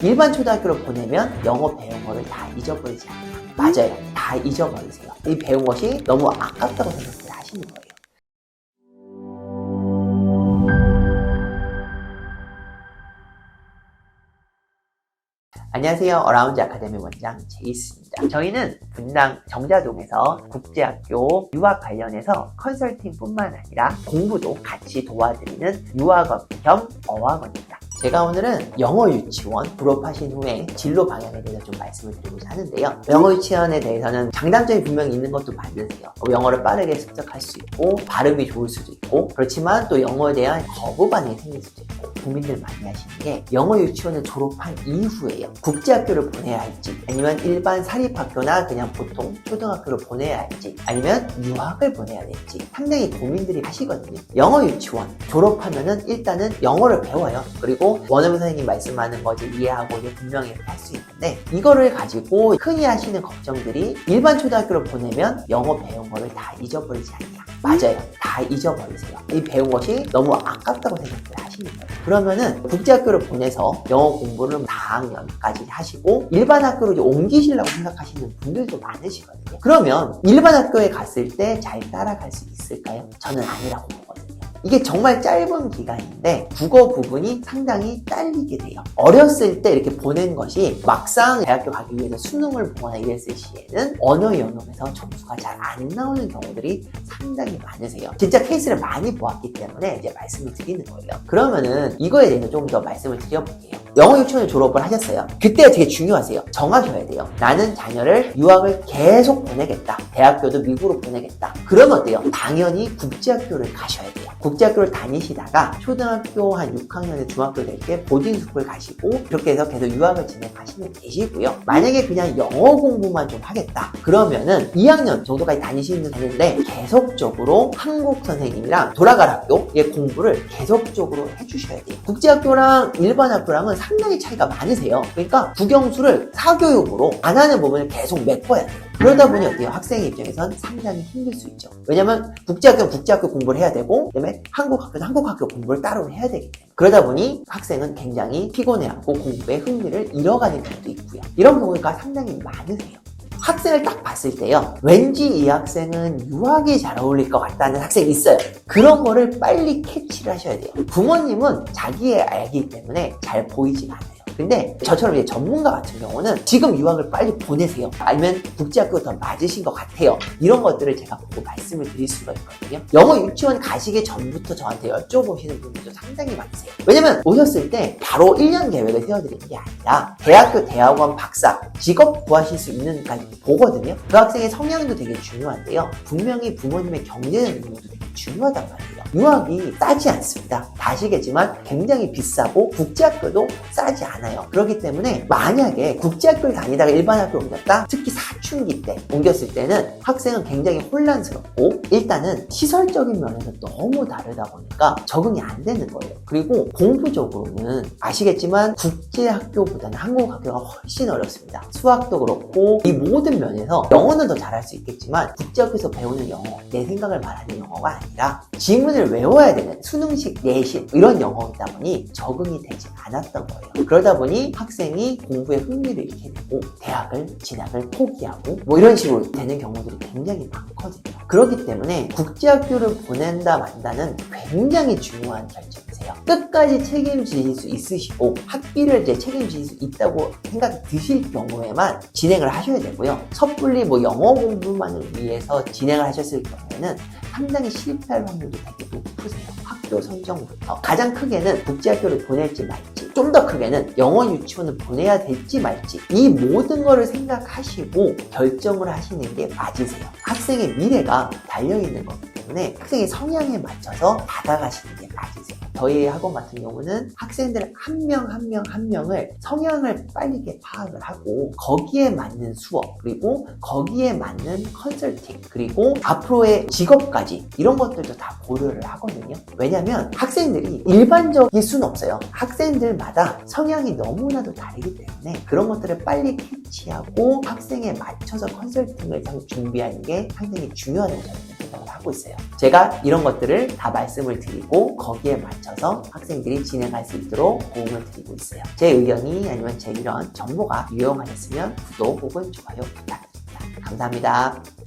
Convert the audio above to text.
일반 초등학교로 보내면 영어 배운 거를 다 잊어버리지 않아요. 맞아요. 다 잊어버리세요. 이 배운 것이 너무 아깝다고 생각을 하시는 거예요. 안녕하세요. 어라운드 아카데미 원장 제이스입니다. 저희는 분당 정자동에서 국제학교 유학 관련해서 컨설팅 뿐만 아니라 공부도 같이 도와드리는 유학원 겸 어학원입니다. 제가 오늘은 영어 유치원 졸업하신 후에 진로 방향에 대해서 좀 말씀을 드리고자 하는데요. 영어 유치원에 대해서는 장단점이 분명히 있는 것도 맞으세요. 영어를 빠르게 습득할 수 있고 발음이 좋을 수도 있고, 그렇지만 또 영어에 대한 거부 반응이 생길 수도 있고, 고민들 많이 하시는 게 영어 유치원을 졸업한 이후에요. 국제학교를 보내야 할지, 아니면 일반 사립학교나 그냥 보통 초등학교를 보내야 할지, 아니면 유학을 보내야 될지 상당히 고민들이 하시거든요. 영어 유치원 졸업하면은 일단은 영어를 배워요. 그리고 원어민 선생님 말씀하는 거지 이해하고 이제 분명히 할 수 있는데, 이거를 가지고 흔히 하시는 걱정들이 일반 초등학교를 보내면 영어 배운 거를 다 잊어버리지 않냐. 맞아요. 다 잊어버리세요. 이 배운 것이 너무 아깝다고 생각을 하시는 거예요. 그러면은 국제학교를 보내서 영어 공부를 4학년까지 하시고 일반 학교로 이제 옮기시려고 생각하시는 분들도 많으시거든요. 그러면 일반 학교에 갔을 때 잘 따라갈 수 있을까요? 저는 아니라고 보거든요. 이게 정말 짧은 기간인데 국어 부분이 상당히 딸리게 돼요. 어렸을 때 이렇게 보낸 것이 막상 대학교 가기 위해서 수능을 보거나 이랬을 시에는 언어 영역에서 점수가 잘 안 나오는 경우들이 상당히 많으세요. 진짜 케이스를 많이 보았기 때문에 이제 말씀을 드리는 거예요. 그러면은 이거에 대해서 좀 더 말씀을 드려볼게요. 영어 유치원을 졸업을 하셨어요. 그때가 되게 중요하세요. 정하셔야 돼요. 나는 자녀를 유학을 계속 보내겠다. 대학교도 미국으로 보내겠다. 그러면 어때요? 당연히 국제학교를 가셔야 돼요. 국제학교를 다니시다가 초등학교 한 6학년에 중학교 될 때 보딩스쿨 가시고 그렇게 해서 계속 유학을 진행하시면 되시고요. 만약에 그냥 영어 공부만 좀 하겠다. 그러면은 2학년 정도까지 다니시는데 계속적으로 한국 선생님이랑 돌아갈 학교의 공부를 계속적으로 해주셔야 돼요. 국제학교랑 일반 학교랑은 상당히 차이가 많으세요. 그러니까 국영수를 사교육으로 안 하는 부분을 계속 메꿔야 돼요. 그러다 보니 어때요? 학생의 입장에선 상당히 힘들 수 있죠. 왜냐면 국제학교는 국제학교 공부를 해야 되고, 그다음에 한국학교는 한국학교 공부를 따로 해야 되기 때문에. 그러다 보니 학생은 굉장히 피곤해하고 공부에 흥미를 잃어가는 경우도 있고요. 이런 경우가 상당히 많으세요. 학생을 딱 봤을 때요, 왠지 이 학생은 유학이 잘 어울릴 것 같다는 학생이 있어요. 그런 거를 빨리 캐치를 하셔야 돼요. 부모님은 자기의 알기 때문에 잘 보이지가 않아요. 근데 저처럼 이제 전문가 같은 경우는 지금 유학을 빨리 보내세요. 아니면 국제학교가 더 맞으신 것 같아요. 이런 것들을 제가 보고 말씀을 드릴 수가 있거든요. 영어 유치원 가시기 전부터 저한테 여쭤보시는 분들도 상당히 많으세요. 왜냐면 오셨을 때 바로 1년 계획을 세워드리는 게 아니라 대학교, 대학원, 박사, 직업 구하실 수 있는 까지 보거든요. 그 학생의 성향도 되게 중요한데요. 분명히 부모님의 경제적인 부분도 되게 중요하단 말이에요. 유학이 싸지 않습니다. 다 아시겠지만 굉장히 비싸고 국제학교도 싸지 않아요. 그렇기 때문에 만약에 국제학교를 다니다가 일반 학교를 옮겼다, 특히 사춘기 때 옮겼을 때는 학생은 굉장히 혼란스럽고, 일단은 시설적인 면에서 너무 다르다 보니까 적응이 안 되는 거예요. 그리고 공부적으로는 아시겠지만 국제학교보다는 한국학교가 훨씬 어렵습니다. 수학도 그렇고 이 모든 면에서 영어는 더 잘할 수 있겠지만 국제학교에서 배우는 영어, 내 생각을 말하는 영어가 아니라 지문을 외워야 되는 수능식 내신 이런 영어이다 보니 적응이 되지 않았던 거예요. 그러다 보니 학생이 공부에 흥미를 잃게 되고 대학을 진학을 포기하고 뭐 이런 식으로 되는 경우들이 굉장히 많거든요. 그렇기 때문에 국제학교를 보낸다 만다는 굉장히 중요한 결정이세요. 끝까지 책임질 수 있으시고 학비를 이제 책임질 수 있다고 생각이 드실 경우에만 진행을 하셔야 되고요. 섣불리 뭐 영어 공부만을 위해서 진행을 하셨을 경우에는 상당히 실패할 확률이 되게 높으세요. 학교 선정부터 가장 크게는 국제학교를 보낼지 말지, 좀 더 크게는 영어 유치원을 보내야 될지 말지, 이 모든 거를 생각하시고 결정을 하시는 게 맞으세요. 학생의 미래가 달려있는 거기 때문에 학생의 성향에 맞춰서 받아가시는 게 맞으세요. 저희 학원 같은 경우는 학생들 한 명 한 명을 성향을 빠르게 파악을 하고 거기에 맞는 수업, 그리고 거기에 맞는 컨설팅, 그리고 앞으로의 직업까지 이런 것들도 다 고려를 하거든요. 왜냐면 학생들이 일반적일 수는 없어요. 학생들마다 성향이 너무나도 다르기 때문에 그런 것들을 빨리 캐치하고 학생에 맞춰서 컨설팅을 준비하는 게 상당히 중요한 점입니다. 생각을 하고 있어요. 제가 이런 것들을 다 말씀을 드리고 거기에 맞춰서 학생들이 진행할 수 있도록 도움을 드리고 있어요. 제 의견이 아니면 제 이런 정보가 유용하셨으면 구독 혹은 좋아요 부탁드립니다. 감사합니다.